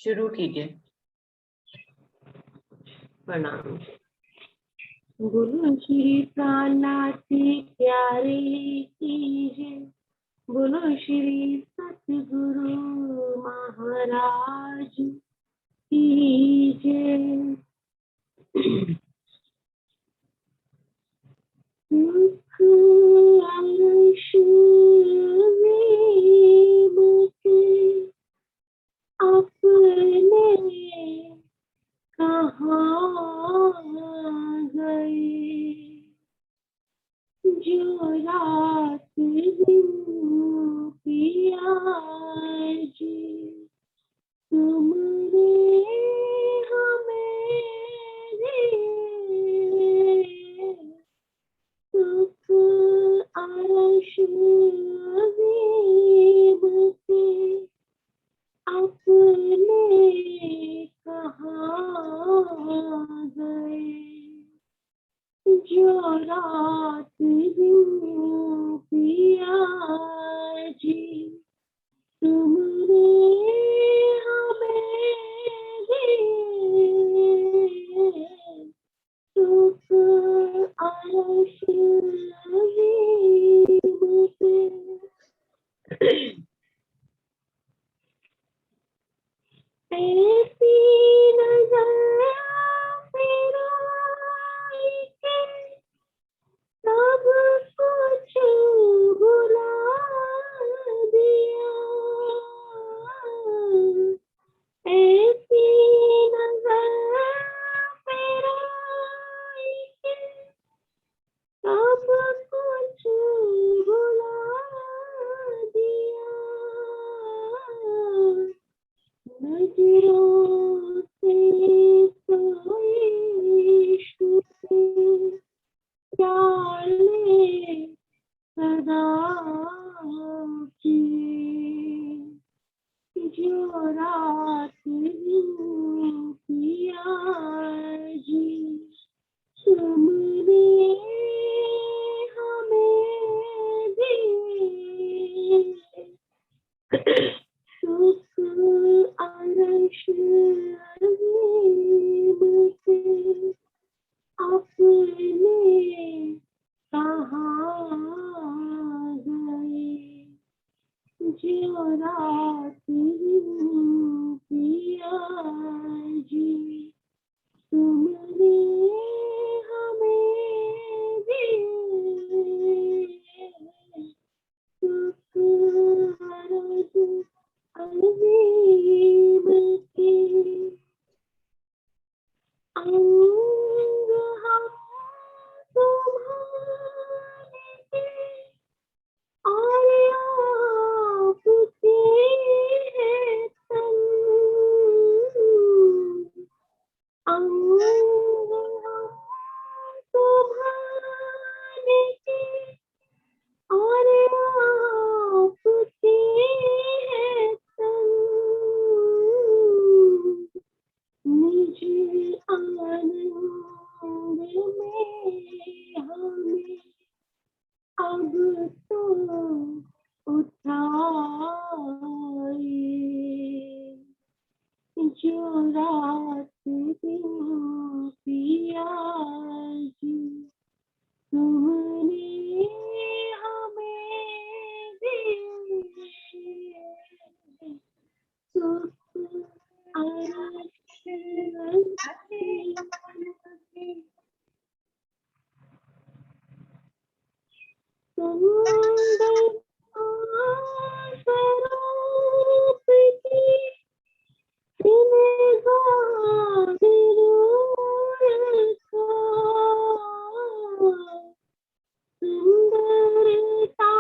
शुरू कीजिए। प्रणाम। बोलो श्री प्राणनाथ प्यारे कीजिए, बोलो श्री सतगुरु महाराज कीजिए। सुख अर्श मुझे अपने कहाँ गए, जो रात दिन पिया जी तुमने हमें दिए। सुख अर्श अजीब से अपने कहाँ गए, जो रात दिन पिया जी तुमने हमें दिए। सुख अर्श अजीब से ऐसी नजर फिराई के सब कुछ भुला दिया। ऐसी नजर फिराई के सब कुछ भुला दिया। नजरों से तो इश्क के प्याले सदा किए, जो रात दिन पिया जी तुमने हमें दिए। सुख अर्श अजीब से अपने कहाँ गए, जो रात दिन पिया जी तुमने हमें दिए। सुख अर्श अजीब के अंग हम तुम्हारे थे और आपके हैं तन। अंग हम तुम्हारे थे और आपके हैं तन। निज आनंद में हमें अब तो उठाए, जो रात दिन पिया जी तुमने हमें दिए। सुख अर्श सुंदर स्वरूप की निगाह का सुंदरता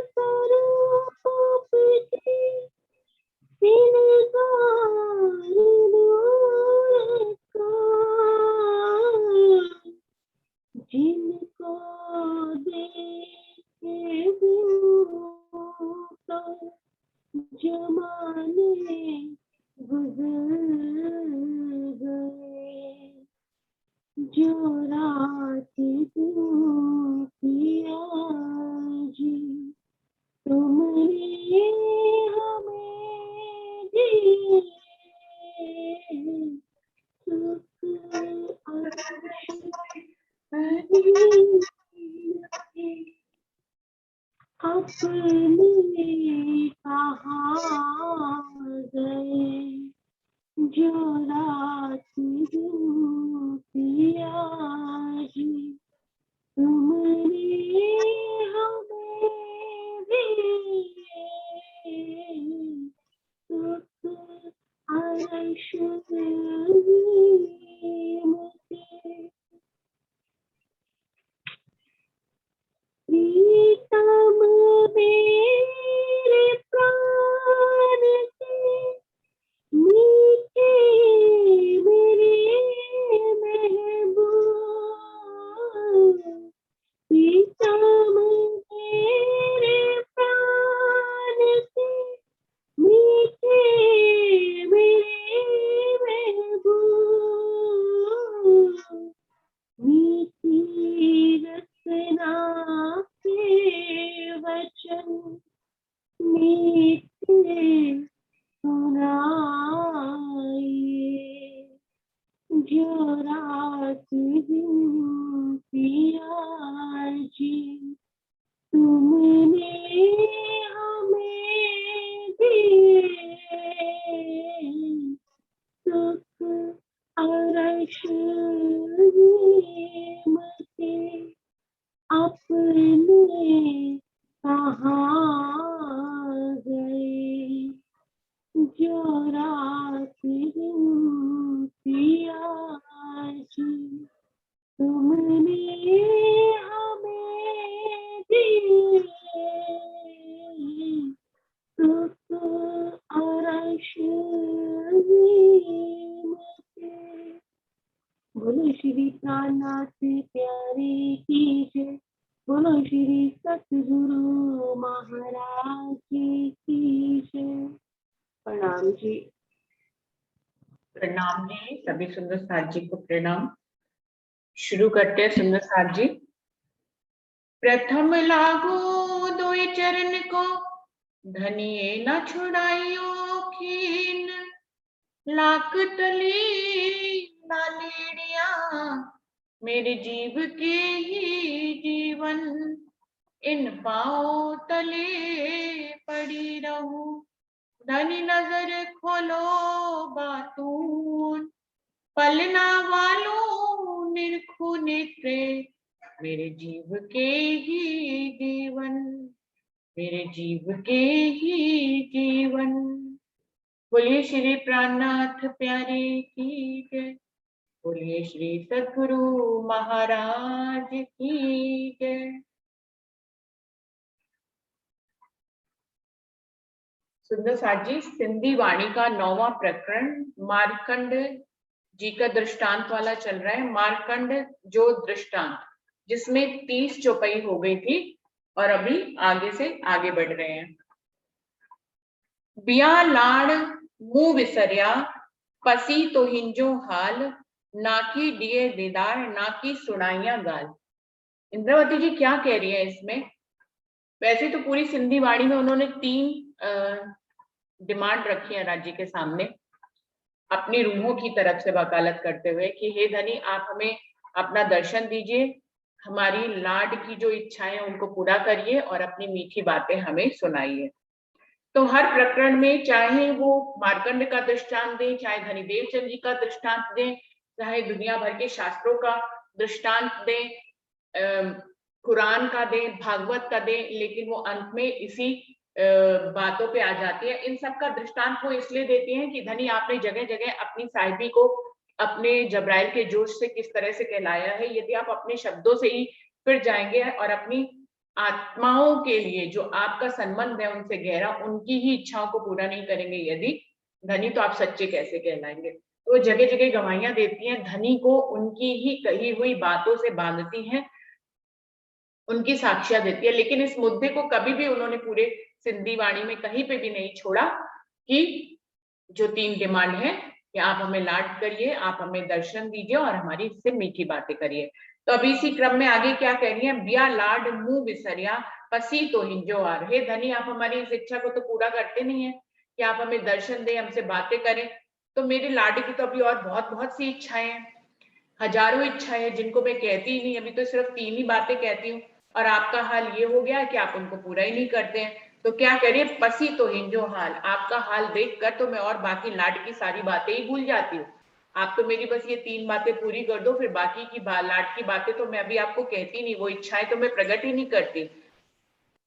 स्वरूप की निगाह का जिनको देखे तो जमाने गुजर गए, जो रात दिन पिया जी तुमने हमें दिए। कहाँ गए, जो रात दिन पिया जी, तुमने हमें दिए सुख अर्श मुझे, प्रीतम मेरे प्राण के मीठे मेरे महबूब, प्रीतम मेरे प्राण के मीठे मेरे महबूब, मीठी रचना के वचन मीठे सुनाइए, जो रात दिन पिया जी, तुमने हमें दिए सुख अर्श के, अपने कहाँ गए, जो रात दिन पिया जी, तुमने हमें दिए सुख अर्श के। बोलो श्री प्राणनाथ प्यारे की जय, बोलो श्री सतगुरु महाराज की जय। प्रणाम जी। प्रणाम जी, सभी सुंदर साथ जी को प्रणाम। शुरू करते हैं सुंदर साथ जी। प्रथम लागू दोई चरण को, धनिये न छुड़ाइयो खीन, लाख तली नालेड़िया, मेरे जीव के ही जीवन, इन पाओ तले पड़ी रहूं, धनी नजर खोलो बातून, पलना वालों निरखु नेत्रे, मेरे जीव के ही जीवन, मेरे जीव के ही जीवन। बोलिए श्री प्राणनाथ प्यारे की जय, बोलिए श्री सद्गुरु महाराज की जय। सुंदर साथ जी, सिंधी वाणी का 9वां प्रकरण मार्कंड जी का दृष्टांत वाला चल रहा है। मार्कंड जो दृष्टांत, जिसमें 30 चौपाई हो गई थी और अभी आगे से आगे बढ़ रहे हैं। बिया लाड़ मुंह विसरिया, पसी तो हिंजो हाल, नाकी दिए दीदार, नाकी सुनाइया गाल। इंद्रावती जी क्या कह रही है इसमें? वैसे तो पूरी सिंधी वाणी में उन्होंने 3 डिमांड रखी है राज्य के सामने, अपनी रूहों की तरफ से वकालत करते हुए कि हे धनी, आप हमें अपना दर्शन दीजिए, हमारी लाड की जो इच्छाएं उनको पूरा करिए और अपनी मीठी बातें हमें सुनाइए। तो हर प्रकरण में चाहे वो मार्कंड का दृष्टांत दें, चाहे धनी देवचंद जी का दृष्टांत दें, चाहे दुनिया भर के शास्त्रों का दृष्टांत दें, कुरान का दें, भागवत का दें, लेकिन वो अंत में इसी बातों पे आ जाती है। इन सब का दृष्टांत वो इसलिए देती हैं कि धनी, आपने जगह जगह अपनी साहिबी को अपने जबराइल के जोश से किस तरह से कहलाया है। यदि आप अपने शब्दों से ही फिर जाएंगे और अपनी आत्माओं के लिए जो आपका संबंध है उनसे गहरा, उनकी ही इच्छाओं को पूरा नहीं करेंगे यदि धनी, तो आप सच्चे कैसे कहलाएंगे। तो जगह जगह गवाहियां देती हैं, धनी को उनकी ही कही हुई बातों से बांधती हैं, उनकी साक्ष्या देती है। लेकिन इस मुद्दे को कभी भी उन्होंने पूरे सिंधी वाणी में कहीं पे भी नहीं छोड़ा कि जो 3 डिमांड है कि आप हमें लाड करिए, आप हमें दर्शन दीजिए और हमारी इससे मीठी बातें करिए। तो अभी इसी क्रम में आगे क्या कह रही है? बिया लाड मुंह विसरिया, पसी तो हिंजो आर। हे धनी, आप हमारी इस इच्छा को तो पूरा करते नहीं है कि आप हमें दर्शन दें, हमसे बातें करें। तो मेरे लाड की तो अभी और बहुत बहुत सी इच्छाएं हैं, हजारों इच्छाएं हैं जिनको मैं कहती ही नहीं, अभी तो सिर्फ 3 ही बातें कहती हूँ और आपका हाल ये हो गया है कि आप उनको पूरा ही नहीं करते हैं। तो क्या करिए, पसी तो हिंजो हाल, आपका हाल देखकर तो मैं और बाकी लाड की सारी बातें ही भूल जाती हूँ। आप तो मेरी बस ये 3 बातें पूरी कर दो, फिर बाकी की लाड की बातें तो मैं अभी आपको कहती नहीं, वो इच्छाएं तो मैं प्रकट ही नहीं करती।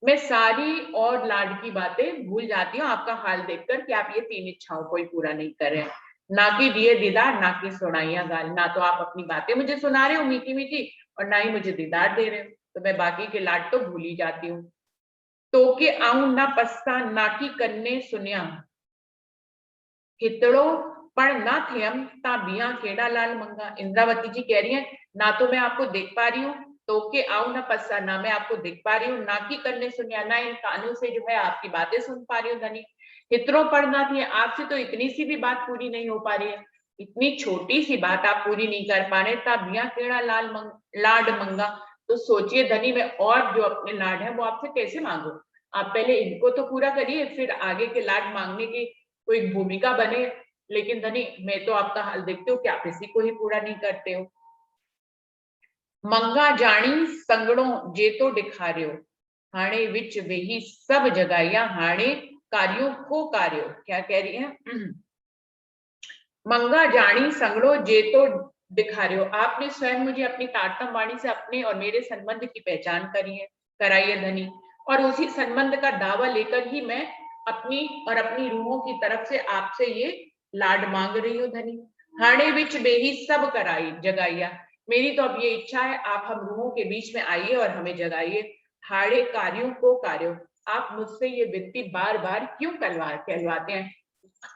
मैं सारी और लाड की बातें भूल जाती हूँ आपका हाल देखकर कि आप ये 3 इच्छाओं को ही पूरा नहीं कर रहे हैं। ना कि दिए दीदार, ना कि सुनाइया गाल, ना तो आप अपनी बातें मुझे सुना रहे हो मीठी मीठी, और ना ही मुझे दीदार दे रहे हो, तो मैं बाकी के लाड तो भूल ही जाती हूँ। तो के आऊं ना पस्ता, ना की कन्ने सुनिया, हितड़ो पर ना थे हम ता बिया केड़ा लाल मंगा। इंद्रावती जी कह रही है, ना तो मैं आपको देख पा रही हूँ, तो के आऊं ना पस्ता, ना मैं आपको देख पा रही हूँ, ना की कन्ने सुनिया, ना इन कानों से जो है आपकी बातें सुन पा रही हूँ धनी। हितड़ो पर ना थी, आपसे तो इतनी सी भी बात पूरी नहीं हो पा रही है, इतनी छोटी सी बात आप पूरी नहीं कर पा रहे, ता बिया केड़ा लाड मंगा। तो सोचिए धनी, मैं और जो अपने लाड है वो आपसे कैसे मांगू। आप पहले इनको तो पूरा करिए, फिर आगे के लाड मांगने की कोई भूमिका बने। लेकिन धनी, मैं तो आपका हाल देखती हूँ कि आप इसी को ही पूरा नहीं करते हो। मंगा जानी संगड़ों जे तो दिखारियो, हाणे विच वेही सब जगाइया, हाणे कार्यों को कार्यो। क्या कह रही है, मंगा जानी संगड़ो जे तो दिखा रहे हो, आपने स्वयं मुझे अपनी तारतम वाणी से अपने और मेरे संबंध की पहचान कराई है धनी, और उसी संबंध का दावा लेकर ही मैं अपनी और अपनी रूहों की तरफ से आपसे ये लाड मांग रही हूँ धनी। हाणे विच बेही सब कराई जगाइया, मेरी तो अब ये इच्छा है, आप हम रूहों के बीच में आइए और हमें जगाइए। हाड़े कार्यों को कार्यों, आप मुझसे ये विनती बार बार क्यों कहलवाते हैं।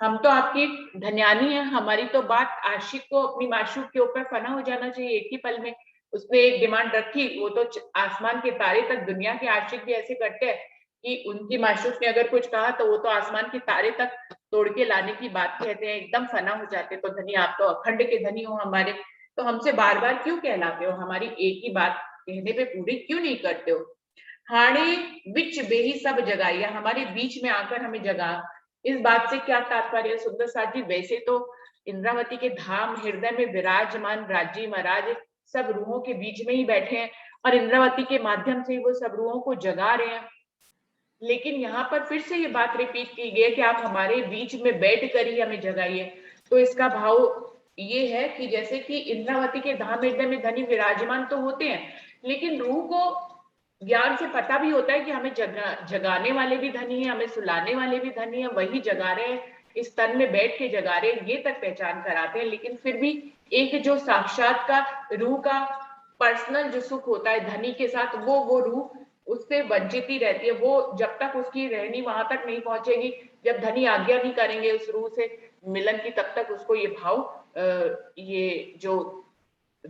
हम तो आपकी धन्यानी है, हमारी तो बात आशिक को अपनी माशूक के ऊपर फना हो जाना चाहिए एक ही पल में। उसने एक डिमांड रखी, वो तो आसमान के तारे तक, दुनिया के आशिक भी ऐसे करते हैं कि उनकी माशूक ने अगर कुछ कहा तो वो तो आसमान के तारे तक तोड़ के लाने की बात कहते हैं, एकदम फना हो जाते। तो धनी, आप तो अखंड के धनी हो हमारे, तो हमसे बार बार क्यों कहलाते हो, हमारी एक ही बात कहने पे पूरी क्यों नहीं करते हो। हाणे विच बेही सब जगाइया, हमारे बीच में आकर हमें जगा, इस बात से क्या तात्पर्य सुंदर साथ जी। वैसे तो इंद्रावती के धाम हृदय में विराजमान राज्य महाराज सब रूहों के बीच में ही बैठे हैं, और इंद्रावती के माध्यम से वो सब रूहों को जगा रहे हैं। लेकिन यहाँ पर फिर से ये बात रिपीट की गई है कि आप हमारे बीच में बैठ कर ही हमें जगाइए। तो इसका भाव ये है कि जैसे कि इंद्रावती के धाम हृदय में धनी विराजमान तो होते हैं, लेकिन रूह को ज्ञान से पता भी होता है कि हमें जगाने वाले भी धनी है, हमें सुलाने वाले भी धनी है, वही जगा रहे हैं, इस तन में बैठ के जगा रहे हैं, ये तक पहचान कराते हैं। लेकिन फिर भी एक जो साक्षात का रूह का पर्सनल जो सुख होता है धनी के साथ, वो रूह उससे वंचित ही रहती है। वो जब तक उसकी रहनी वहां तक नहीं पहुंचेगी, जब धनी आज्ञा नहीं करेंगे उस रूह से मिलन की, तब तक उसको ये भाव ये जो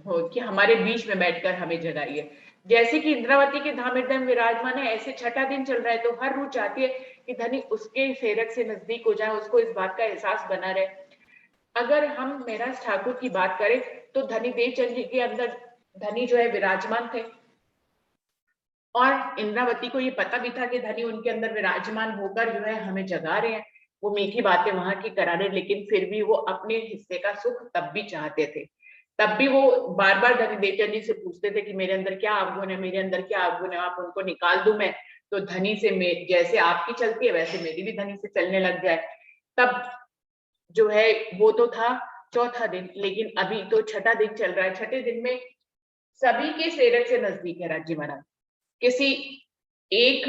हो कि हमारे बीच में बैठकर हमें जगाइए। जैसे कि इंद्रावती के धाम हृदय में विराजमान है, ऐसे छठा दिन चल रहा है, तो हर रूह चाहती है कि धनी उसके सेरक से नजदीक हो जाए, उसको इस बात का एहसास बना रहे। अगर हम मेहराज ठाकुर की बात करें तो धनी देवचंद जी के अंदर धनी जो है विराजमान थे, और इंद्रावती को ये पता भी था कि धनी उनके अंदर विराजमान होकर जो है हमें जगा रहे हैं, वो मीठी बातें वहां की करा रहे, लेकिन फिर भी वो अपने हिस्से का सुख तब भी चाहते थे। तब भी वो बार बार धनी देवचंद जी से पूछते थे कि मेरे अंदर क्या अवगुण है, मेरे अंदर क्या अवगुण है, आप उनको निकाल दूं मैं, तो धनी से जैसे आपकी चलती है वैसे मेरी भी धनी से चलने लग जाए। तब जो है वो तो था चौथा दिन, लेकिन अभी तो छठा दिन चल रहा है। छठे दिन में सभी के सेरक से नजदीक है राज्य महाराज। किसी एक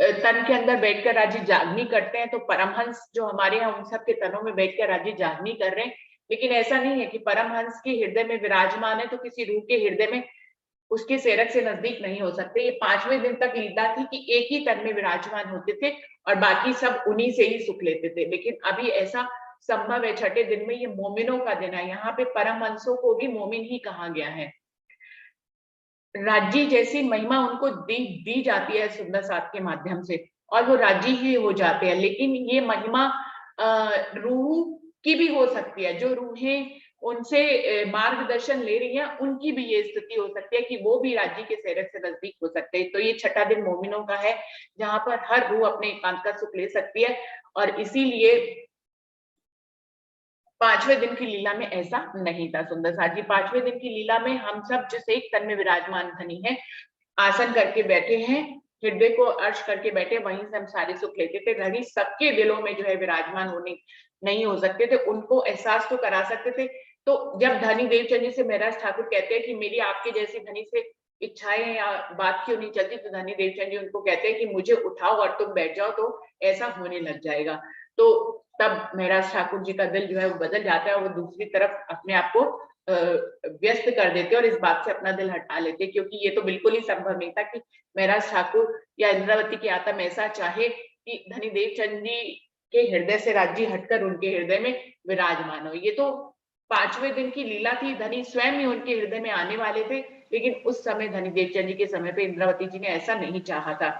तन के अंदर बैठकर राज्य जागनी करते हैं, तो परमहंस जो हमारे यहाँ उन सब के तनों में बैठकर राज्य जागनी कर रहे हैं। लेकिन ऐसा नहीं है कि परमहंस के हृदय में विराजमान है तो किसी रूह के हृदय में उसके सेरक से नजदीक नहीं हो सकते। ये 5वें दिन तक लीला थी कि एक ही तन में विराजमान होते थे और बाकी सब उन्हीं से ही सुख लेते थे। लेकिन अभी ऐसा संभव है, छठे दिन में ये मोमिनों का दिन है, यहाँ पे परमहंसों को भी मोमिन ही कहा गया है। राज्य जैसी महिमा उनको दी जाती है सुंदर साथ के माध्यम से, और वो राजी ही हो जाते हैं। लेकिन ये महिमा रूह की भी हो सकती है, जो रूहें उनसे मार्गदर्शन ले रही हैं उनकी भी ये स्थिति हो सकती है कि वो भी राज्य के सेरक से नजदीक हो सकते हैं। तो ये छठा दिन मोमिनों का है, जहां पर हर रूह अपने एकांत का सुख ले सकती है। और इसीलिए 5वें दिन की लीला में ऐसा नहीं था सुंदर साथ जी। 5वें दिन की लीला में हम सब जिस एक तन में विराजमान धनी है, आसन करके बैठे हैं, हृदय को अर्श करके बैठे, वहीं से हम सारे सुख लेते थे। धनी सबके दिलों में जो है विराजमान होने नहीं हो सकते थे, उनको एहसास तो करा सकते थे। तो जब धनी देवचंद जी से महराज ठाकुर कहते हैं कि मेरी आपके जैसी धनी से इच्छाएं या बात क्यों नहीं चलती, तो धनी देवचंद जी उनको कहते हैं कि मुझे उठाओ और तुम बैठ जाओ तो ऐसा होने लग जाएगा। तो तब महराज ठाकुर जी का दिल जो है वो बदल जाता है, वो दूसरी तरफ अपने आप को व्यस्त कर देते और इस बात से अपना दिल हटा लेते, क्योंकि ये तो बिल्कुल ही संभव नहीं था कि महराज ठाकुर या इंद्रावती की आत्मा ऐसा चाहे कि धनी देवचंद जी के हृदय से राज्य हटकर उनके हृदय में विराजमान हो। ये तो 5वें दिन की लीला थी, धनी स्वयं ही उनके हृदय में आने वाले थे, लेकिन उस समय धनी देवचंद जी के समय पे इंद्रावती जी ने ऐसा नहीं चाहा था।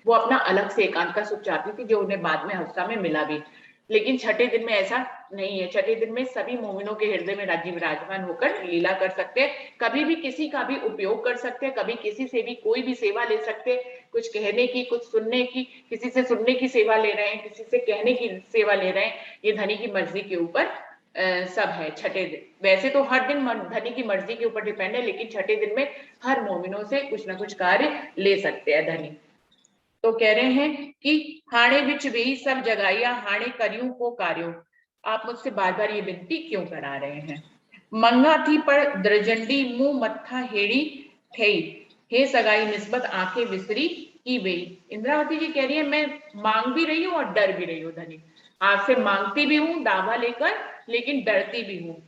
वो अपना अलग से एकांत का सुख चाहती थी, जो उन्हें बाद में हफ्ता में मिला भी। लेकिन छठे दिन में ऐसा नहीं है। छठे दिन में सभी मोमिनों के हृदय में राज्य विराजमान होकर लीला कर सकते हैं, कभी भी किसी का भी उपयोग कर सकते हैं, कभी किसी से भी कोई भी सेवा ले सकते हैं, कुछ कहने की, कुछ सुनने की, किसी से सुनने की सेवा ले रहे हैं, किसी से कहने की सेवा ले रहे हैं, ये धनी की मर्जी के ऊपर सब है। छठे दिन वैसे तो हर दिन धनी की मर्जी के ऊपर डिपेंड है, लेकिन छठे दिन में हर मोमिनों से कुछ ना कुछ कार्य ले सकते हैं धनी। तो कह रहे हैं कि हाणे बिच भी सब जगाइया, हाणे करियों को कार्यो। आप मुझसे बार बार ये विनती क्यों करा रहे हैं? मंगा थी पर द्रजंडी, मुंह मत्था हेड़ी ठई, हे सगाई निस्बत आंखें विसरी की बेई। इंद्रावती जी कह रही है मैं मांग भी रही हूँ और डर भी रही हूँ धनी, आपसे मांगती भी हूँ दावा लेकर, लेकिन डरती भी हूँ।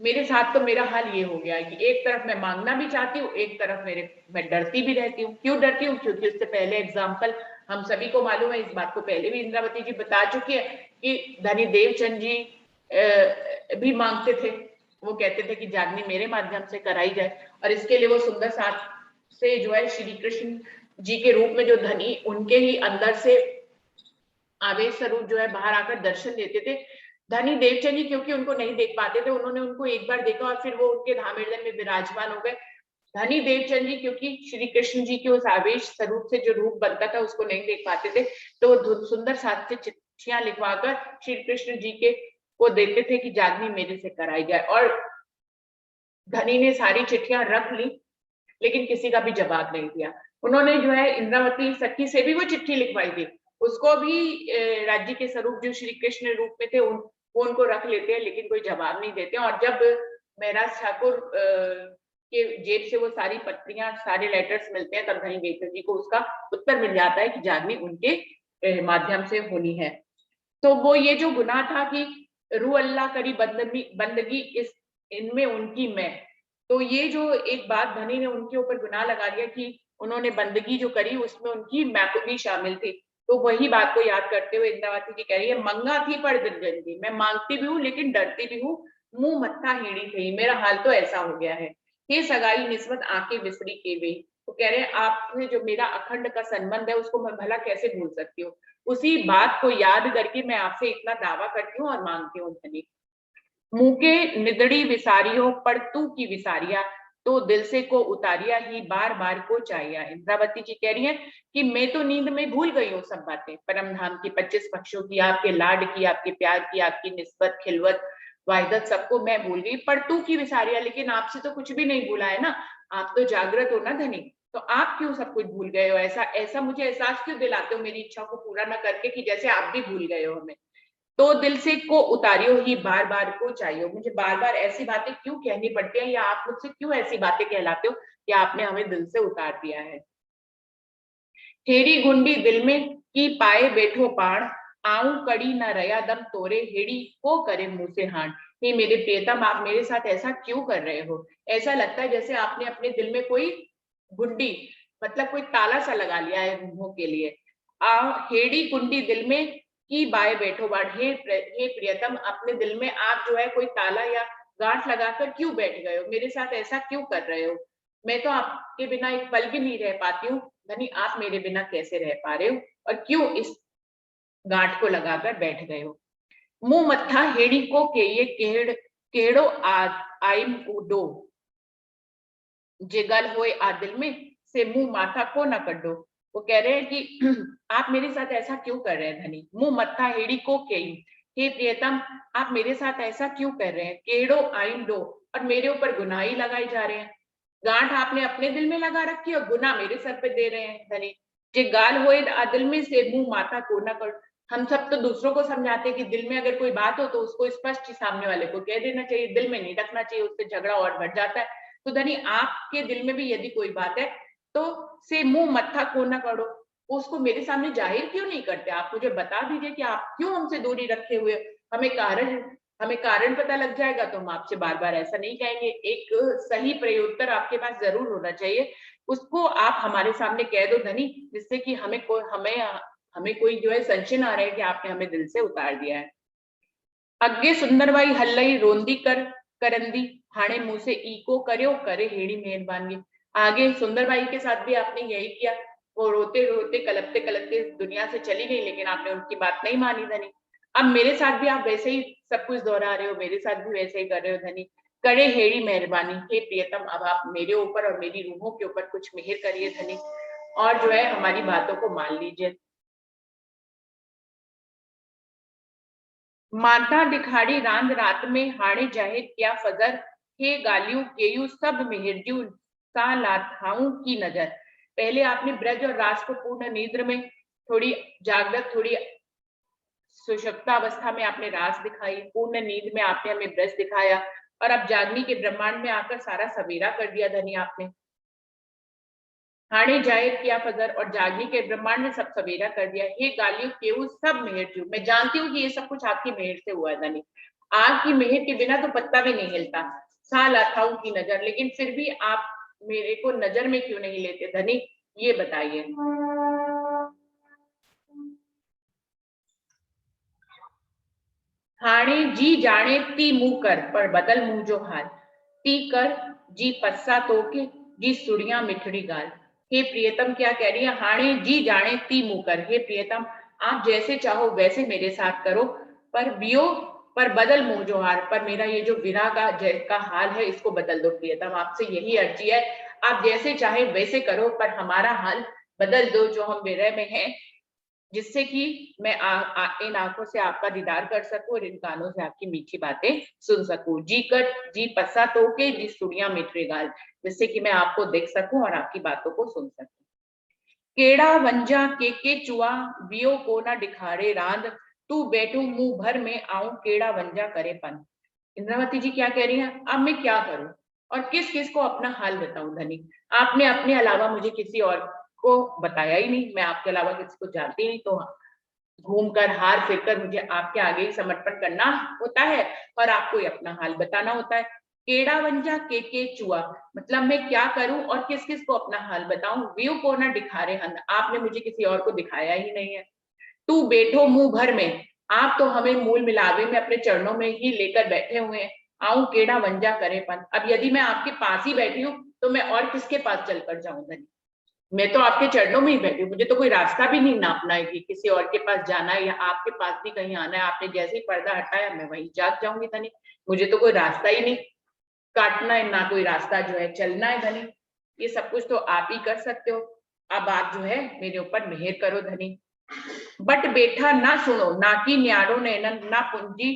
मेरे साथ तो मेरा हाल ये हो गया है कि एक तरफ मैं मांगना भी चाहती हूँ, एक तरफ मैं डरती भी रहती हूँ। क्यों डरती हूँ? क्योंकि उससे पहले एग्जाम्पल हम सभी को मालूम है, इस बात को पहले भी इंद्रावती जी बता चुकी है कि धनी देवचंद जी भी मांगते थे। वो कहते थे कि जागनी मेरे माध्यम से कराई जाए, और इसके लिए वो सुंदर साथ से जो है श्री कृष्ण जी के रूप में जो धनी उनके ही अंदर से आवेश स्वरूप जो है बाहर आकर दर्शन देते थे। धनी देवचंद जी क्योंकि उनको नहीं देख पाते थे, उन्होंने उनको एक बार देखा और फिर वो उनके धाम हृदय में विराजमान हो गए। धनी देवचंद जी क्योंकि श्री कृष्ण जी के उस आवेश स्वरूप से जो रूप बनता था उसको नहीं देख पाते थे, तो वो सुंदर साथ से चिट्ठियां लिखवाकर श्री कृष्ण जी के को देते थे कि जागनी मेरे से कराई जाए। और धनी ने सारी चिट्ठियां रख ली, लेकिन किसी का भी जवाब नहीं दिया। उन्होंने जो है इंद्रावती सखी से भी वो चिट्ठी लिखवाई थी, उसको भी राज्य के स्वरूप जो श्री कृष्ण रूप में थे वो उनको रख लेते हैं, लेकिन कोई जवाब नहीं देते। और जब महराज ठाकुर के जेब से वो सारी पत्रियां, सारे लेटर्स मिलते हैं, तब धनी देवचंद जी को उसका उत्तर मिल जाता है कि जागनी उनके माध्यम से होनी है। तो वो ये जो गुनाह था कि रू अल्लाह करी बंदगी इस इनमें उनकी मैं, तो ये जो एक बात धनी ने उनके ऊपर गुनाह लगा दिया कि उन्होंने बंदगी जो करी उसमें उनकी मैं भी शामिल थी। तो वही बात को याद करते हुए इंद्रावती जी कह रही है मंगा थी पर दिलजंदी, मैं मांगती भी हूँ लेकिन डरती भी हूँ, मुंह मत्था हेड़ी थी, मेरा हाल तो ऐसा हो गया है। हे सगाई निस्बत आंखें विसरी के वे, तो कह रहे हैं आपने जो मेरा अखंड का संबंध है उसको मैं भला कैसे भूल सकती हूँ, उसी बात को याद करके मैं आपसे इतना दावा करती हूँ और मांगती हूँ धनी। मुके निदड़ी विसारियो पर तू की विसारिया, तो दिल से को उतारिया ही बार बार को चाहिया। इंद्रावती जी कह रही हैं कि मैं तो नींद में भूल गई हूँ सब बातें, परम धाम की 25 पक्षों की, आपके लाड की, आपके प्यार की, आपकी निस्बत खिलवत वाहिदत सबको मैं भूल गई, पर तू की विसारिया, लेकिन आपसे तो कुछ भी नहीं भूला है ना, आप तो जागृत हो ना धनी, तो आप क्यों सब कुछ भूल गए हो? ऐसा ऐसा मुझे एहसास क्यों दिलाते हो मेरी इच्छा को पूरा न करके कि जैसे आप भी भूल गए हो हमें। तो दिल से को उतारियो ही बार बार को चाहिए, मुझे बार बार ऐसी बातें क्यों कहनी पड़ती है, या आप मुझसे क्यों ऐसी बातें कहलाते हो कि आपने हमें दिल से उतार दिया है। हेड़ी गुंडी दिल में की पाए बैठो पाण, आऊं कड़ी न रया दम तोरे, हेड़ी को करे मुंह से हाण। हे मेरे प्रियतम, आप मेरे साथ ऐसा क्यों कर रहे हो? ऐसा लगता है जैसे आपने अपने दिल में कोई गुंडी, मतलब कोई ताला सा लगा लिया है मुंह के लिए। हेड़ी कुंडी दिल में की बाय बैठो बाट, हे प्रियतम, अपने दिल में आप जो है कोई ताला या गांठ लगाकर क्यों बैठ गए हो? मेरे साथ ऐसा क्यों कर रहे हो? मैं तो आपके बिना एक पल भी नहीं रह पाती हूँ धनी, आप मेरे बिना कैसे रह पा रहे हो और क्यों इस गांठ को लगाकर बैठ गए हो? मुंह मत्था हेड़ी को के ये केड़ो आइम उडो, जिगल होए आ दिल में से मुंह माथा को न कड्डो। वो कह रहे हैं कि आप मेरे साथ ऐसा क्यों कर रहे हैं धनी? मुंह मत्था हेड़ी को के, हे प्रियतम, आप मेरे साथ ऐसा क्यों कर रहे हैं? केड़ो आइन डो, और मेरे ऊपर गुनाह ही लगाए जा रहे हैं। गांठ आपने अपने दिल में लगा रखी है और गुनाह मेरे सर पे दे रहे हैं धनी। जे गाल होए दिल में से मुंह माथा को न कर। हम सब तो दूसरों को समझाते हैं कि दिल में अगर कोई बात हो तो उसको स्पष्ट ही सामने वाले को कह देना चाहिए, दिल में नहीं रखना चाहिए, उससे झगड़ा और बढ़ जाता है। तो धनी आपके दिल में भी यदि कोई बात है तो से मुंह मत्था को न करो, उसको मेरे सामने जाहिर क्यों नहीं करते? आप मुझे बता दीजिए कि आप क्यों हमसे दूरी रखे हुए? हमें कारण हमें कारण पता लग जाएगा तो हम आपसे बार बार ऐसा नहीं कहेंगे। एक सही प्रत्युत्तर आपके पास जरूर होना चाहिए, उसको आप हमारे सामने कह दो धनी, जिससे कि हमें कोई जो है संशय ना रहे कि आपने हमें दिल से उतार दिया है। अग्गे सुंदरबाई हल्लई रोंदी कर करंदी, हाणे मुंह से ईको करो करे हेड़ी मेहरबानी। आगे सुंदरबाई के साथ भी आपने यही किया, वो रोते रोते कलपते कलपते दुनिया से चली गई, लेकिन आपने उनकी बात नहीं मानी धनी। अब मेरे साथ भी आप वैसे ही सब कुछ दोहरा रहे हो, मेरे साथ भी वैसे ही कर रहे हो धनी। करे हेड़ी मेहरबानी, हे प्रियतम अब आप मेरे ऊपर और मेरी रूहों के ऊपर कुछ मेहर करिए धनी, और जो है हमारी बातों को मान लीजिए। माता दिखाड़ी रांद रात में हाणे जाहिर किया फजर, हे गालियों केयू सब मेहरजू सा लाथाऊं की नजर। पहले आपने ब्रज और रास को पूर्ण निद्र में, थोड़ी जागृत थोड़ी सुषुप्त अवस्था में आपने रास दिखाई, पूर्ण नींद में आपने हमें ब्रज दिखाया, और अब जागनी के ब्रह्मांड में आकर सारा सवेरा कर दिया धनी आपने। हाणे जाहिर किया फजर, और जागनी के ब्रह्मांड में सब सवेरा कर दिया। हे गालियों केवू सब मेहर जू, मैं जानती हूँ कि ये सब कुछ आपकी मेहर से हुआ है धनी, आपकी मेहर के बिना तो पत्ता भी नहीं हिलता। सा लाथाऊं की नजर, लेकिन फिर भी आप मेरे को नजर में क्यों नहीं लेते धनी, ये बताइए। हाणे जी जाने ती मुंह कर, पर बदल मुंह जो हाल, ती कर जी पस्सा तो के जी सुड़िया मिठड़ी गाल। हे प्रियतम क्या कह रही है, हाणे जी जाने ती मुंह कर, हे प्रियतम आप जैसे चाहो वैसे मेरे साथ करो, पर बियो पर बदल मुंह जो हाल, पर मेरा ये जो विरह का हाल है इसको बदल दो प्रियतम, आपसे यही अर्जी है। आप जैसे चाहे वैसे करो, पर हमारा हाल बदल दो जो हम विरह में हैं, जिससे कि मैं इन आंखों से आपका दीदार कर सकूं और इन कानों से आपकी मीठी बातें सुन सकूं। जी कट जी पसा तो के जी सुड़िया मिठरे गाल, जिससे कि मैं आपको देख सकूं और आपकी बातों को सुन सकूं। केड़ा वंजा के चुआ वियो को ना दिखारे रांद, तू बैठू मुंह भर में आऊं केड़ा वंजा करे पन। इंद्रावती जी क्या कह रही हैं, अब मैं क्या करूं और किस किस को अपना हाल बताऊं धनी, आपने अपने अलावा मुझे किसी और को बताया ही नहीं, मैं आपके अलावा किसी को जानती नहीं, तो घूमकर हार फिरकर मुझे आपके आगे ही समर्पण करना होता है और आपको ही अपना हाल बताना होता है। केड़ा वंजा के चुआ, मतलब मैं क्या करूं और किस किस को अपना हाल बताऊं, व्यू को ना दिखारे हन, आपने मुझे किसी और को दिखाया ही नहीं है। तू बैठो मुंह भर में, आप तो हमें मूल मिलावे में अपने चरणों में ही लेकर बैठे हुए हैं, आऊं केड़ा वंजा करे पन, अब यदि मैं आपके पास ही बैठी हूं तो मैं और किसके पास चलकर जाऊं धनी, मैं तो आपके चरणों में ही बैठी हूँ, मुझे तो कोई रास्ता भी नहीं नापना है कि किसी और के पास जाना है या आपके पास भी कहीं आना है, आपने जैसे ही पर्दा हटाया मैं वहीं जाग जाऊंगी धनी, मुझे तो कोई रास्ता ही नहीं काटना है, ना कोई रास्ता जो है चलना है धनी, ये सब कुछ तो आप ही कर सकते हो, अब आप जो है मेरे ऊपर मेहर करो धनी। बट बेटा ना सुनो, ना की न्यारो नैनन, ना पूंजी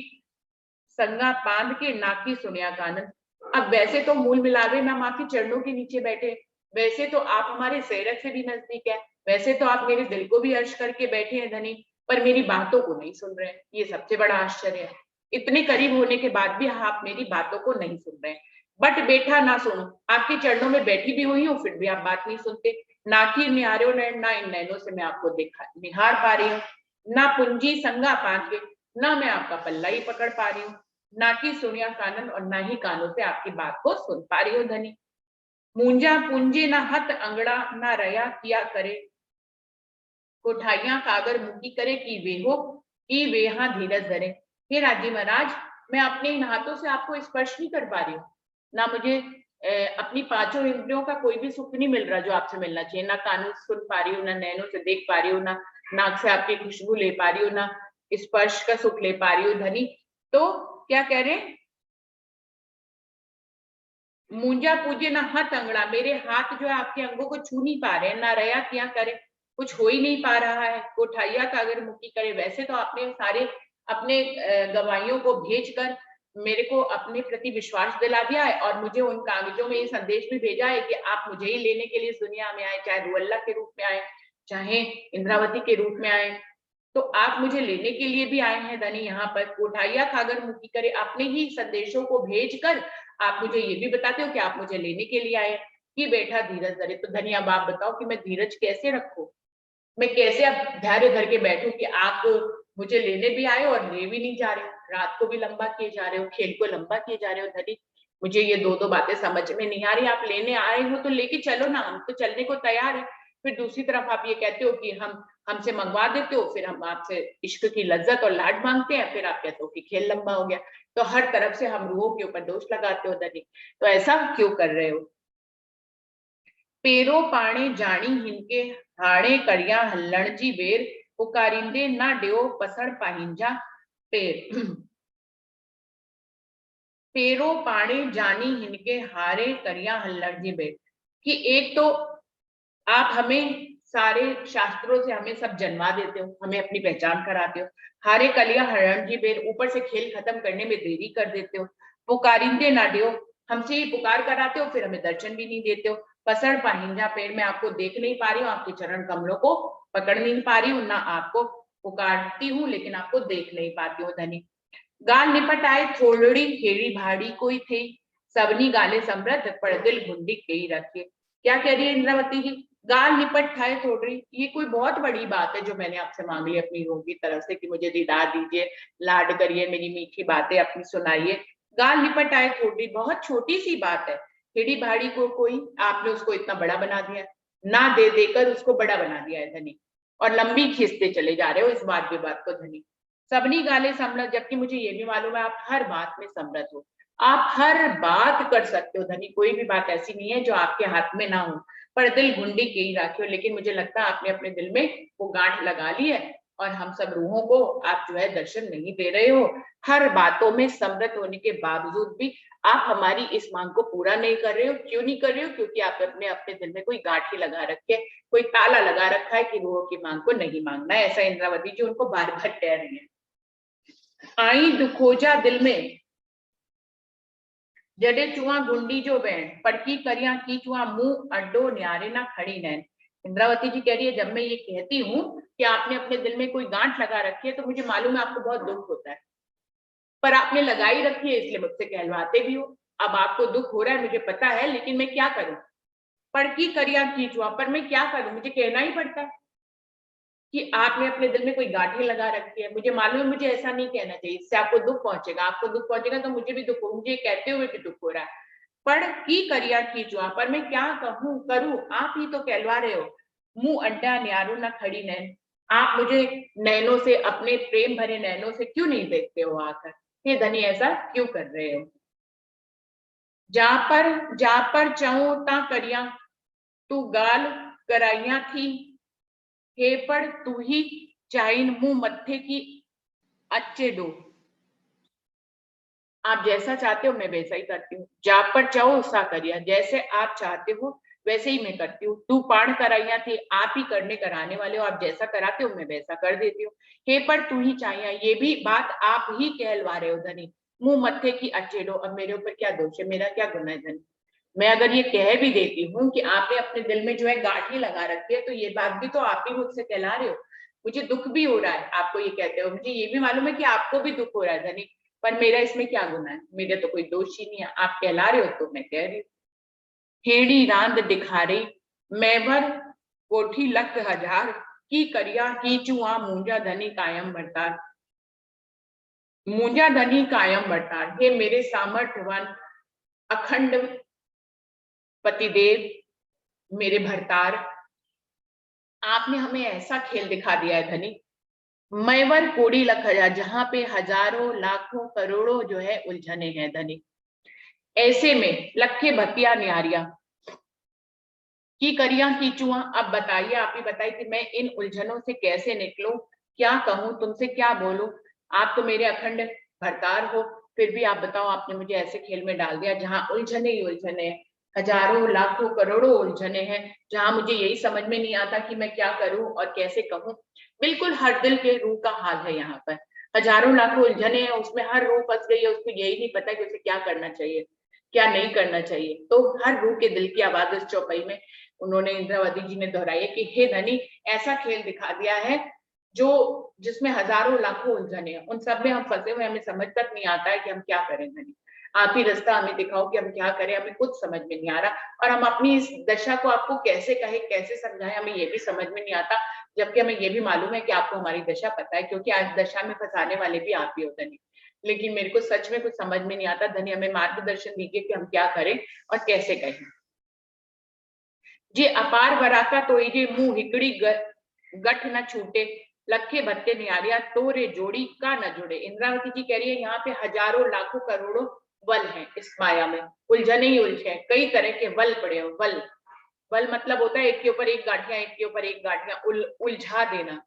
संगा पांद के, ना की सुनिया कानन। अब वैसे तो मूल मिलावे में हम आपके चरणों के नीचे बैठे, वैसे तो आप हमारे सैरक से भी नजदीक है, वैसे तो आप मेरे दिल को भी अर्श करके बैठे हैं धनी, पर मेरी बातों को नहीं सुन रहे हैं, ये सबसे बड़ा आश्चर्य है, इतने करीब होने के बाद भी आप मेरी बातों को नहीं सुन रहे हैं। बट बेटा ना सुनो, आपके चरणों में बैठी भी हुई हूँ फिर भी आप बात नहीं सुनते, ना कि निहारो नैन, ना इन नैनों से मैं आपको देखा निहार पा रही हूँ, ना पूंजी संगा पांच के, ना मैं आपका पल्ला ही पकड़ पा रही हूँ, ना कि सुनिया कानन, और ना ही कानों से आपकी बात को सुन पा रही हूँ धनी। मूंजा पूंजे ना हथ अंगड़ा, ना रया किया करे, कोठाइया कागर मुकी करे कि वे हो कि वे यहाँ धीरज धरे। हे राजी महाराज, मैं अपने इन हाथों से आपको स्पर्श नहीं कर पा रही हूँ, ना मुझे अपनी पांचों इंद्रियों का कोई भी सुख नहीं मिल रहा जो आपसे मिलना चाहिए, ना कानों से सुन पा रही हूँ, ना नैनों से देख पा रही हूँ, ना नाक से आपकी खुशबू ले पा रही हूँ, ना स्पर्श का सुख ले पा रही हूँ धनी। तो क्या कह रहे हैं, मूंजा पूजे ना हाथ अंगड़ा, मेरे हाथ जो है आपके अंगों को छू नहीं पा रहे हैं, ना रया क्या करे, कुछ हो ही नहीं पा रहा है, कोठाइया का अगर मुक्ति करे, वैसे तो आपने सारे अपने गवाहियों को भेजकर मेरे को अपने प्रति विश्वास दिला दिया है, और मुझे उन कागजों में ये संदेश भी भेजा है कि आप मुझे ही लेने के लिए इस दुनिया में आए, चाहे रुअल्लाह के रूप में आए, चाहे इंद्रावती के रूप में आए, तो आप मुझे लेने के लिए भी आए हैं धनी यहाँ पर। कोठाइया खागर मुखी करे, अपने ही संदेशों को भेजकर आप मुझे ये भी बताते हो कि आप मुझे लेने के लिए आए कि बैठा धीरज धरे। तो धनी अब आप बताओ कि मैं धीरज कैसे रखूं, मैं कैसे अब धैर्य धर के बैठूं कि आप मुझे लेने भी आए और ले भी नहीं जा रहे हो, रात को भी लंबा किए जा रहे हो, खेल को लंबा किए जा रहे हो। धनी मुझे ये दो बातें समझ में नहीं आ रही। आप लेने आए हो तो लेके चलो ना, हम तो चलने को तैयार है। फिर दूसरी तरफ आप ये कहते हो कि हम हमसे मंगवा देते हो, फिर हम आपसे इश्क की लज्जत और लाड मांगते हैं, फिर आप कहते हो कि खेल लंबा हो गया। तो हर तरफ से हम रूहों के ऊपर दोष लगाते हो धनी, तो ऐसा क्यों कर रहे हो। पेरो पाणे जानी हिनके हाड़े करिया हल्लण जी बेर, पुकारिंदे ना ड्यो पसड़ पाहिंजा पेर। पेरो पाणे जानी हिनके हारे करिया हल्लण जी बेर, कि एक तो आप हमें सारे शास्त्रों से हमें सब जन्मा देते हो, हमें अपनी पहचान कराते हो, हारे कलिया हरण जी बेर, ऊपर से खेल खत्म करने में देरी कर देते हो, पुकारिंदे ना ड्यो, हमसे ही पुकार कराते हो, फिर हमें दर्शन भी नहीं देते हो, पसड़ पाहिंजा पेड़, मैं आपको देख नहीं पा रही हूँ, आपके चरण कमलों को पकड़ नहीं पा रही हूँ, ना आपको पुकारती हूँ लेकिन आपको देख नहीं पाती हूँ धनी। गाल निपट आए थोड़ी हेड़ी भाड़ी कोई थे, सबनी गाले समृद्ध पर दिल घुंडी कई रखे। क्या कह रही है इंद्रावती जी, गाल निपट खाए थोड़ी, ये कोई बहुत बड़ी बात है जो मैंने आपसे मांग ली अपनी रूह की तरफ से कि मुझे दीदार दीजिए, लाड करिए, मेरी मीठी बातें अपनी सुनाइए। गाल निपट आए थोड़ी, बहुत छोटी सी बात है। हेड़ी भाड़ी को कोई, आपने उसको इतना बड़ा बना दिया, ना दे देकर उसको बड़ा बना दिया है धनी, और लंबी खींचते चले जा रहे हो इस बात विवाद को धनी। सबनी गाले समृद्ध, जबकि मुझे ये भी मालूम है आप हर बात में समृद्ध हो, आप हर बात कर सकते हो धनी, कोई भी बात ऐसी नहीं है जो आपके हाथ में ना हो, पर दिल घुंडी के ही राखी हो। लेकिन मुझे लगता है आपने अपने दिल में वो गांठ लगा ली है और हम सब रूहों को आप जो है दर्शन नहीं दे रहे हो। हर बातों में समृद्ध होने के बावजूद भी आप हमारी इस मांग को पूरा नहीं कर रहे हो। क्यों नहीं कर रहे हो, क्योंकि आप अपने अपने दिल में कोई गांठ ही लगा रखे, कोई ताला लगा रखा है कि रूहों की मांग को नहीं मांगना है। ऐसा इंद्रावती जी उनको बार बार कह रही है। आई दुखोजा दिल में जडे चुआ गुंडी जो बैन, पड़की करिया की चुआ मुंह अड्डो न्यारे ना खड़ी नैन। इंद्रावती जी कह रही है जब मैं ये कहती हूँ कि आपने अपने दिल में कोई गांठ लगा रखी है तो मुझे मालूम है आपको बहुत दुख होता है, पर आपने लगाई रखी है इसलिए मुझसे कहलवाते भी हो। अब आपको दुख हो रहा है मुझे पता है, लेकिन मैं क्या करूं, पड़की करिया की चुआ, पर मैं क्या करूं, मुझे कहना ही पड़ता है कि आपने अपने दिल में कोई गांठी लगा रखी है। मुझे मालूम है मुझे ऐसा नहीं कहना चाहिए, इससे आपको दुख पहुंचेगा, आपको दुख पहुंचेगा तो मुझे भी दुख हो, मुझे कहते हुए भी दुख हो रहा है। पर की करिया की जुआ, पर मैं क्या कहूं करूं, आप ही तो कहलवा रहे हो। मुंह अड्डा न्यारू ना खड़ी नैन, आप मुझे नैनों से, अपने प्रेम भरे नैनों से क्यों नहीं देखते हो आकर, हे धनी ऐसा क्यों कर रहे हो। जा पर चाहूं ता करिया, तू गाल कराइया थी, हे पर तू ही चाइन मुंह मत्थे की अच्छे दो। आप जैसा चाहते हो मैं वैसा ही करती हूँ, जा पर चाहो सा करिया, जैसे आप चाहते हो वैसे ही मैं करती हूँ। तू पाण कराइया थी, आप ही करने कराने वाले हो, आप जैसा कराते हो मैं वैसा कर देती हूँ। हे पर तू ही चाहिए, ये भी बात आप ही कहलवा रहे हो धनी। मुंह मत्थे की अच्छे दो, अब मेरे ऊपर क्या दोष है, मेरा क्या गुनाह है धनी। मैं अगर ये कह भी देती हूँ कि आपने अपने दिल में जो है गांठ ही लगा रखी है, तो ये बात भी तो आप ही मुझसे कहला रहे हो। मुझे दुख भी हो रहा है आपको ये कहते हो, मुझे ये भी मालूम है कि आपको भी दुख हो रहा है धनी, पर मेरा इसमें क्या गुनाह है, मेरे तो कोई दोष ही नहीं है, आप कहला रहे हो तो मैं कह रही हूँ। हेड़ी रांद दिखारी मैवर कोठी लख हजार, की करिया की चुआ मूंजा धनी कायम बरतार। मूंजा धनी कायम बरतार, हे मेरे सामर्थ्यवान अखंड पतिदेव, मेरे भरतार, आपने हमें ऐसा खेल दिखा दिया है धनी। मैवर कोड़ी लख हजार, जहां पे हजारों लाखों करोड़ों जो है उलझने हैं धनी, ऐसे में लखे भतिया न्यारिया की करिया की चुआ। अब बताइए, आप ही बताइए कि मैं इन उलझनों से कैसे निकलूं, क्या कहूं तुमसे, क्या बोलूं। आप तो मेरे अखंड भरतार हो, फिर भी आप बताओ, आपने मुझे ऐसे खेल में डाल दिया जहां उलझने ही उलझने हैं, हजारों लाखों करोड़ों उलझने हैं, जहां मुझे यही समझ में नहीं आता कि मैं क्या करूं और कैसे कहूं। बिल्कुल हर दिल के रूह का हाल है यहाँ पर, हजारों लाखों उलझने हैं, उसमें हर रूह फंस गई है, उसको यही नहीं पता कि उसे क्या करना चाहिए क्या नहीं करना चाहिए। तो हर रूह के दिल की आवाज इस चौपाई में उन्होंने इंद्रावती जी ने दोहराई है कि हे धनी, ऐसा खेल दिखा दिया है जो जिसमें हजारों लाखों उलझने हैं, उन सब में हम फंसे हुए, हमें समझ तक नहीं आता है कि हम क्या करें धनी। आप ही रास्ता हमें दिखाओ कि हम क्या करें, हमें कुछ समझ में नहीं आ रहा, और हम अपनी इस दशा को आपको कैसे कहे, कैसे समझाएं, हमें ये भी समझ में नहीं आता, जबकि हमें ये भी मालूम है कि आपको हमारी दशा पता है, क्योंकि आज दशा में फंसाने वाले भी आप ही हो धनी। लेकिन मेरे को सच में कुछ समझ में नहीं आता धनी, हमें मार्गदर्शन दीजिए कि हम क्या करें और कैसे कहें। जे अपार वराका तो जे मुंह हिकड़ी गठ न छूटे, लखे भत्ते न्यारिया तोरे जोड़ी का न जुड़े। इंद्रावती जी कह रही है यहाँ पे हजारों लाखों करोड़ों वल हैं इस माया में, उलझने ही उलझे, कई तरह के वल पड़े हो। वल वल मतलब होता है एक के ऊपर एक गांठियां, एक के ऊपर एक गांठियां, उलझा देना।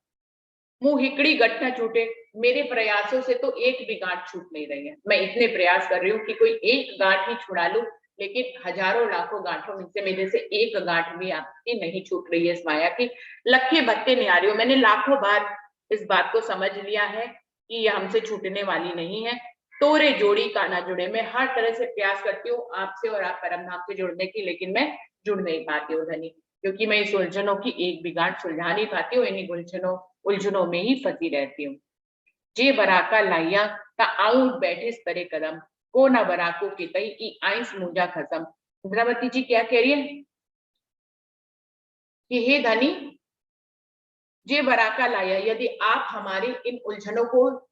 मुंह हिकड़ी गठ न छूटे, मेरे प्रयासों से तो एक भी गांठ छूट नहीं रही है, मैं इतने प्रयास कर रही हूँ कि कोई एक गांठ ही छुड़ा लूं, लेकिन हजारों लाखों गांठों में से मेरे से एक गांठ भी आपकी नहीं छूट रही है इस माया की। लखे भत्ते न्यारियों, मैंने लाखों बार इस बात को समझ लिया है कि ये हमसे छूटने वाली नहीं है। तोरे जोड़ी का ना जुड़े, मैं हर तरह से प्रयास करती हूँ आपसे और आप परमधाम से जुड़ने की, लेकिन मैं जुड़ नहीं पाती हूँ धनी, क्योंकि मैं इस उलझनों की एक भी गांठ सुलझा नहीं पाती हूँ, इन्हीं उलझनों में ही फंसी रहती हूँ। जे बराका लाइया ता आऊं बैठे परे कदम, को ना बराको के तई की आइस मुंजा खसम। इंद्रावती जी क्या कह रही है कि हे धनी, जे बराका लाया, यदि आप हमारी इन उलझनों को,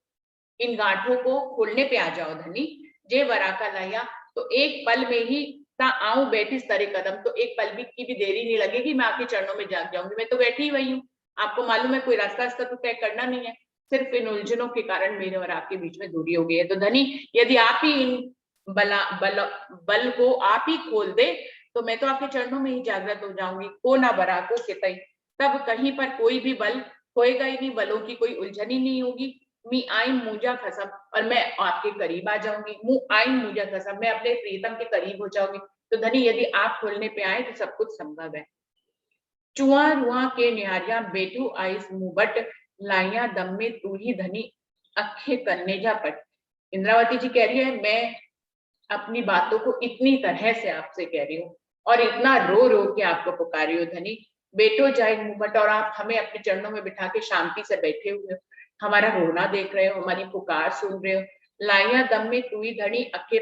इन गांठों को खोलने पे आ जाओ धनी, जे बराका लाया, तो एक पल में ही ता आऊं बैठी तरे कदम, तो एक पल भी की भी देरी नहीं लगेगी, मैं आपके चरणों में जाग जाऊंगी, मैं तो बैठी ही वही हूँ। आपको मालूम है कोई रास्ता तो तय करना नहीं है, सिर्फ इन उलझनों के कारण मेरे और आपके बीच में दूरी हो गई है। तो धनी, यदि आप ही इन बल को आप ही खोल दे, तो मैं तो आपके चरणों में ही जागृत हो जाऊंगी। को ना बराको के तई, तब कहीं पर कोई भी बल होएगा ही नहीं, बलों की कोई उलझन ही नहीं होगी। मी आई मुझा खसम, और मैं आपके करीब आ जाऊंगी। मुंह आई मुझा खसम, मैं अपने प्रीतम के करीब हो जाऊंगी। तो धनी, यदि आप खोलने पे आए तो सब कुछ संभव है। चुआ रुआ के निहारिया बेटू आइस मुबट, लाइया दम में तू ही धनी अखे कन्ने जा पट। इंद्रावती जी कह रही है, मैं अपनी बातों को इतनी तरह से आपसे कह रही हूँ और इतना रो रो के आपको पुकार रही हूँ धनी, बेटो जाए मुबट, और आप हमें अपने चरणों में बिठा के शांति से बैठे हुए हो, हमारा रोना देख रहे हो, हमारी पुकार सुन रहे हो। लाइया दम में तू ही धनी अखे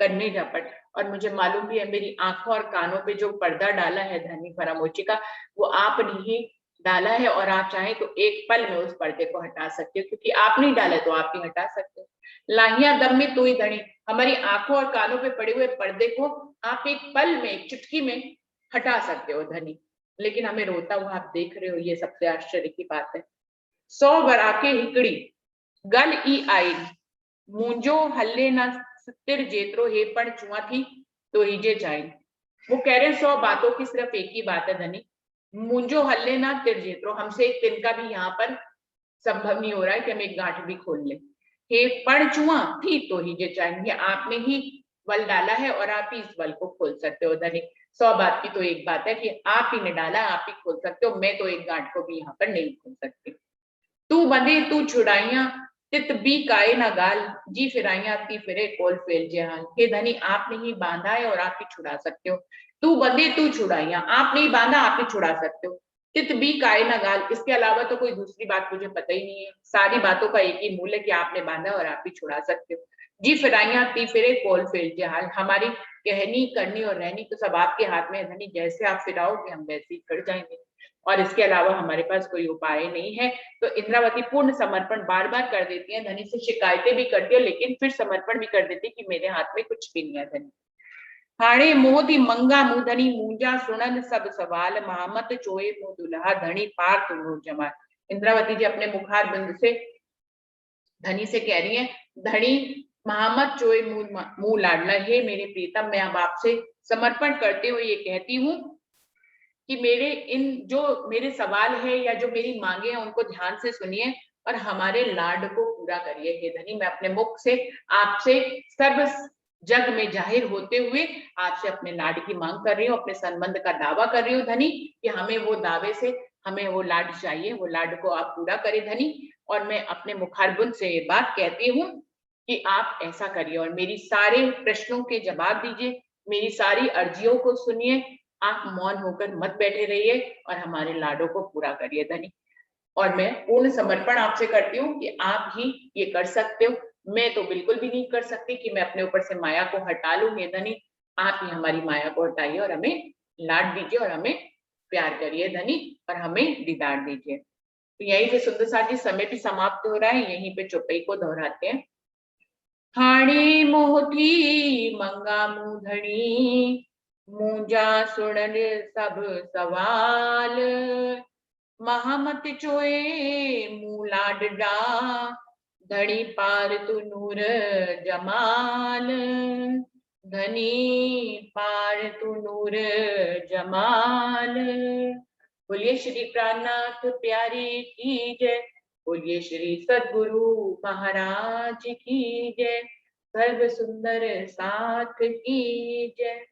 करने झपट, और मुझे मालूम भी है मेरी आंखों और कानों पे जो पर्दा डाला है धनी परामोची का, वो आपने ही डाला है, और आप चाहें तो एक पल में उस पर्दे को हटा सकते हो, क्योंकि आप नहीं डाले तो आप ही हटा सकते हो। लाहिया दम में तू ही धनी, हमारी आंखों और कानों पे पड़े हुए पर्दे को आप एक पल में, एक चुटकी में हटा सकते हो धनी, लेकिन हमें रोता हुआ आप देख रहे हो, ये सबसे आश्चर्य की बात है। 100 बराके हिकड़ी गल ई आई, मुंजो हल्ले ना सिर जेतरो हे पण चुआ थी तो हिजे जाए। वो कह रहे हैं 100 बातों की सिर्फ एक ही बात है धनी, मुंजो हल्ले ना तिर जेतरो, हमसे एक दिन का भी यहाँ पर संभव नहीं हो रहा है कि हम एक गांठ भी खोल लें। हे पण चुआ थी तो हिजे जाए, ये आपने ही बल डाला है और आप ही इस बल को खोल सकते हो धनी। 100 बात की तो एक बात है कि आप ही ने डाला, आप ही खोल सकते हो, मैं तो एक गांठ को भी यहाँ पर नहीं खोल सकती। तू बंधे तू छुड़ाइया तित बी काए ना गाल, जी फिराइया ती फिरे कोल फेल जहाल। हे धनी, आपने ही बांधा है और आप ही छुड़ा सकते हो। तू बंधे तू छुड़ाइया, आपने ही बांधा, आप ही छुड़ा सकते हो। तित बी काए ना गाल, इसके अलावा तो कोई दूसरी बात मुझे पता ही नहीं है, सारी बातों का एक ही मूल है कि आपने बांधा और आप ही छुड़ा सकते हो। जी फिराइया ती फिरे कोल फेल जहाल, हमारी कहनी करनी और रहनी तो सब आपके हाथ में है धनी, जैसे आप फिराओगे हम वैसे ही फिर जाएंगे, और इसके अलावा हमारे पास कोई उपाय नहीं है। तो इंद्रावती पूर्ण समर्पण बार बार कर देती है धनी से, शिकायतें भी करती है लेकिन फिर समर्पण भी कर देती है कि मेरे हाथ में कुछ भी नहीं है धनी। हाणे मोदी मंगा मुंह धनी मूंजा सुनन सब सवाल, महामत चोए मुंह दुल्हा धनी पार तुम जमाल। इंद्रावती जी अपने मुखार बिंद से धनी से कह रही है, धनी महामत चोए मुंह लाडला, हे मेरे प्रीतम, मैं अब आपसे समर्पण करते हुए ये कहती हूँ कि मेरे इन जो मेरे सवाल है या जो मेरी मांगे हैं उनको ध्यान से सुनिए और हमारे लाड को पूरा करिए। हे धनी, मैं अपने मुख से आपसे सर्व जग में जाहिर होते हुए आपसे अपने लाड की मांग कर रही हूँ, अपने संबंध का दावा कर रही हूँ धनी, कि हमें वो दावे से हमें वो लाड चाहिए, वो लाड को आप पूरा करें धनी। और मैं अपने मुखारबुंद से ये बात कहती हूँ कि आप ऐसा करिए और मेरी सारे प्रश्नों के जवाब दीजिए, मेरी सारी अर्जियों को सुनिए, आप मौन होकर मत बैठे रहिए और हमारे लाडों को पूरा करिए धनी। और मैं पूर्ण समर्पण आपसे करती हूँ कि आप ही ये कर सकते हो। मैं तो बिल्कुल भी नहीं कर सकती कि मैं अपने ऊपर से माया को हटा लूं। हे धनी, आप ही हमारी माया को हटाइए और हमें लाड दीजिए और हमें प्यार करिए धनी, और हमें दीदार दीजिए। तो यहीं पे सुंदर साथ जी समय भी समाप्त हो रहा है, यहीं पे चौपाई को दोहराते हैं। हाड़ी मोहती मंगा मुंधड़ी, मुंजा सुनन सब सवाल, महामत चोए मूला डडा, धनी पार तु नूर जमाल, धनी पार तु नूर जमाल। बोलिए श्री प्राणनाथ प्यारी की जय, बोलिए श्री सद्गुरु महाराज की जय, सर्व सुंदर साथ की जय।